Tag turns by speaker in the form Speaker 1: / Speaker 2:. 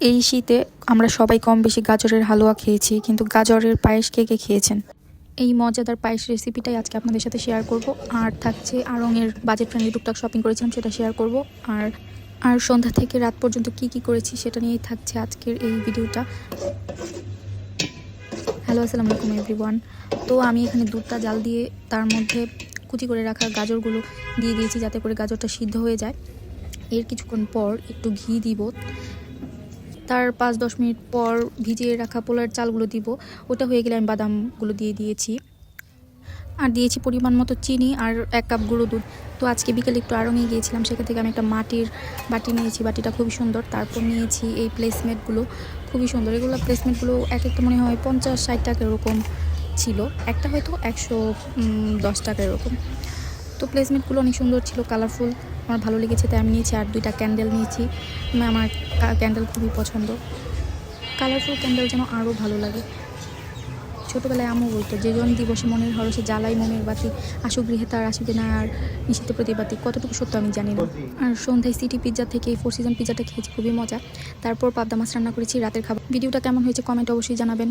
Speaker 1: এই শীতে আমরা সবাই কম বেশি গাজরের হালুয়া খেয়েছি, কিন্তু গাজরের পায়েস কে কে খেয়েছেন? এই মজাদার পায়েস রেসিপিটাই আজকে আপনাদের সাথে শেয়ার করব। আর থাকছে আড়ংয়ের বাজেট ফ্রেন্ডলি টুকটাক শপিং করেছিলাম, সেটা শেয়ার করব। আর আর সন্ধ্যা থেকে রাত পর্যন্ত কি কি করেছি সেটা নিয়েই থাকছে আজকের এই ভিডিওটা। হ্যালো, আসসালামু আলাইকুম এভরিওয়ান। তো আমি এখানে দুধটা জাল দিয়ে তার মধ্যে কুচি করে রাখা গাজরগুলো দিয়ে দিয়েছি, যাতে করে গাজরটা সিদ্ধ হয়ে যায়। এর কিছুক্ষণ পর একটু ঘি দিব, তার 5-10 মিনিট পর ভিজিয়ে রাখা পোলার চালগুলো দিব। ওটা হয়ে গেলে আমি বাদামগুলো দিয়ে দিয়েছি, আর দিয়েছি পরিমাণ মতো চিনি আর 1 কাপ গুঁড়ো দুধ। তো আজকে বিকেলে একটু আড়ংয়ে গিয়েছিলাম, সেখান থেকে আমি একটা মাটির বাটি নিয়েছি। বাটিটা খুবই সুন্দর। তারপর নিয়েছি এই প্লেসমেটগুলো, খুবই সুন্দর। এগুলো প্লেসমেটগুলো এক একটা মনে হয় 50-60 টাকা এরকম ছিল, একটা হয়তো 110 টাকা এরকম। তো প্লেসমেন্টগুলো অনেক সুন্দর ছিল, কালারফুল, আমার ভালো লেগেছে, তাই আমি নিয়েছি। আর 2টা ক্যান্ডেল নিয়েছি, আমার ক্যান্ডেল খুবই পছন্দ। কালারফুল ক্যান্ডেল যেন আরও ভালো লাগে। ছোটোবেলায় আম্মু বলতো, যে জন দিবসে মনের হরসে জ্বালাই মোমের বাতি, আসু গৃহে তার আসিবে না আর নিষিদ্ধ প্রতিবাতি। কতটুকু সত্য আমি জানি না। আর সন্ধ্যায় সিটি পিৎজা থেকে এই 4 সিজন পিৎজাটা খেয়েছি, খুবই মজা। তারপর পাবদা মাছ রান্না করেছি রাতের খাবার। ভিডিওটা কেমন হয়েছে কমেন্ট অবশ্যই জানাবেন।